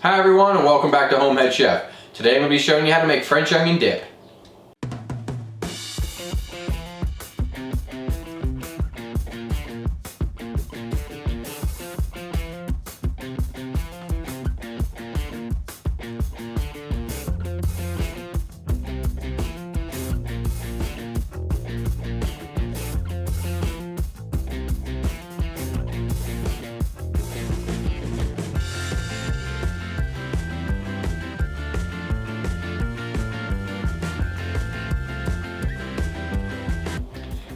Hi everyone and welcome back to Homeheadchef. Today I'm going to be showing you how to make French onion dip.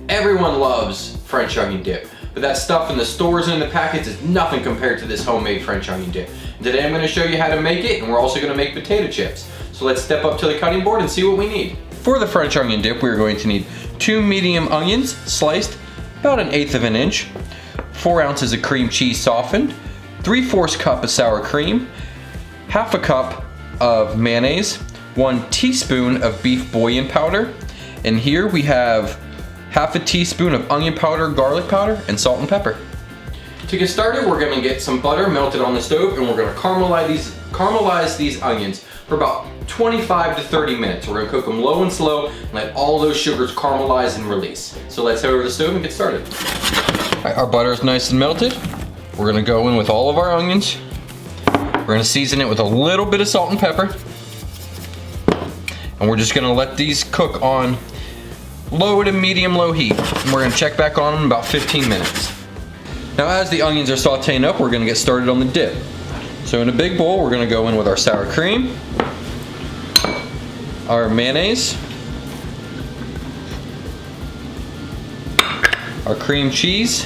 Everyone loves French onion dip, but that stuff in the stores and in the packets is nothing compared to this homemade French onion dip. And today I'm going to show you how to make it, and we're also going to make potato chips. So let's step up to the cutting board and see what we need. For the French onion dip, we're going to need 2 medium onions sliced about 1/8 of an inch, 4 ounces of cream cheese softened, 3/4 cup of sour cream, 1/2 cup of mayonnaise, 1 teaspoon of beef bouillon powder, and here we have 1/2 teaspoon of onion powder, garlic powder, and salt and pepper. To get started, we're going to get some butter melted on the stove, and we're going to caramelize these onions for about 25 to 30 minutes. We're going to cook them low and slow and let all those sugars caramelize and release. So let's head over to the stove and get started. All right, our butter is nice and melted. We're going to go in with all of our onions. We're going to season it with a little bit of salt and pepper. And we're just going to let these cook on low to medium-low heat. And we're going to check back on them in about 15 minutes. Now as the onions are sauteing up, we're going to get started on the dip. So in a big bowl, we're going to go in with our sour cream, our mayonnaise, our cream cheese,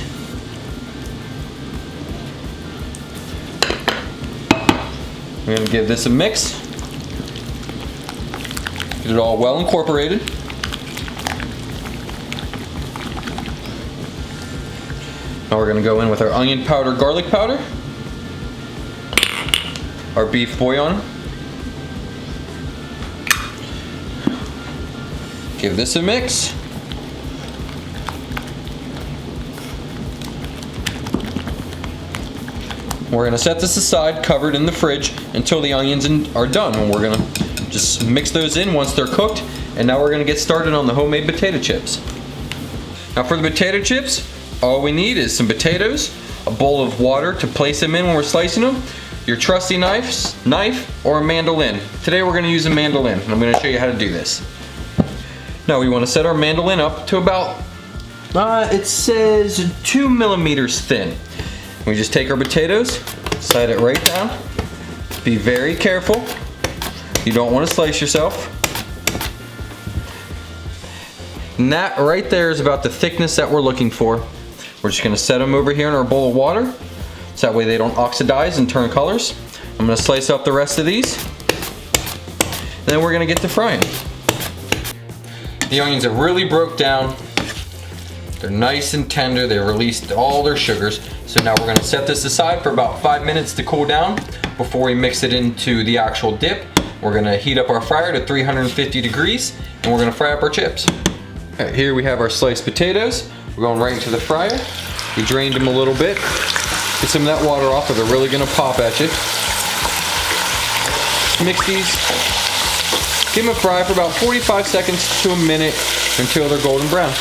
we're going to give this a mix, get it all well incorporated. Now we're going to go in with our onion powder, garlic powder, our beef bouillon. Give this a mix. We're going to set this aside, covered in the fridge, until the onions are done. And we're going to just mix those in once they're cooked. And now we're going to get started on the homemade potato chips. Now for the potato chips, all we need is some potatoes, a bowl of water to place them in when we're slicing them, your trusty knife, or a mandolin. Today we're going to use a mandolin, and I'm going to show you how to do this. Now we want to set our mandolin up to about, it says 2 millimeters thin. We just take our potatoes, slide it right down. Be very careful. You don't want to slice yourself. And that right there is about the thickness that we're looking for. We're just going to set them over here in our bowl of water, so that way they don't oxidize and turn colors. I'm going to slice up the rest of these, and then we're going to get to frying. The onions are really broke down. They're nice and tender. They released all their sugars. So now we're going to set this aside for about 5 minutes to cool down before we mix it into the actual dip. We're going to heat up our fryer to 350 degrees, and we're going to fry up our chips. All right, here we have our sliced potatoes. We're going right into the fryer. We drained them a little bit. Get some of that water off, or they're really going to pop at you. Mix these. Give them a fry for about 45 seconds to a minute until they're golden brown.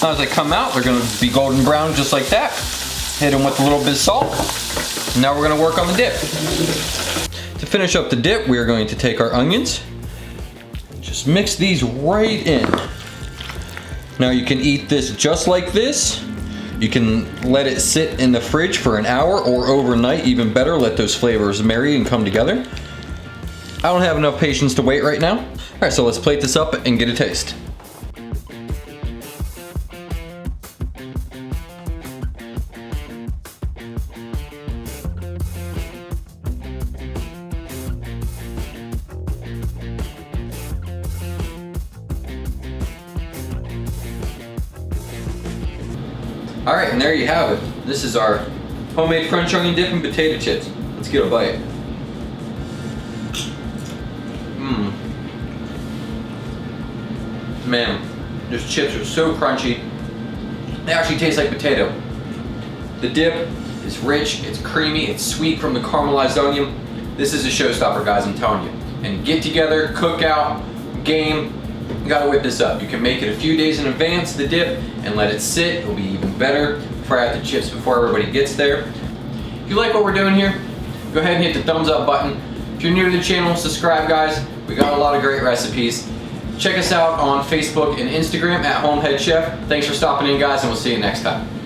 Now as they come out, they're going to be golden brown just like that. Hit them with a little bit of salt. Now we're going to work on the dip. To finish up the dip, we are going to take our onions. Just mix these right in. Now you can eat this just like this. You can let it sit in the fridge for an hour or overnight, even better. Let those flavors marry and come together. I don't have enough patience to wait right now. All right, so let's plate this up and get a taste. All right, and there you have it. This is our homemade French onion dip and potato chips. Let's get a bite. Man, those chips are so crunchy. They actually taste like potato. The dip It's rich, it's creamy, it's sweet from the caramelized onion. This is a showstopper, guys, I'm telling you. And get together, cookout, game, you gotta whip this up. You can make it a few days in advance, the dip, and let it sit. It'll be even better. Fry out the chips before everybody gets there. If you like what we're doing here, go ahead and hit the thumbs up button. If you're new to the channel, subscribe, guys. We got a lot of great recipes. Check us out on Facebook and Instagram at Homeheadchef. Thanks for stopping in, guys, and we'll see you next time.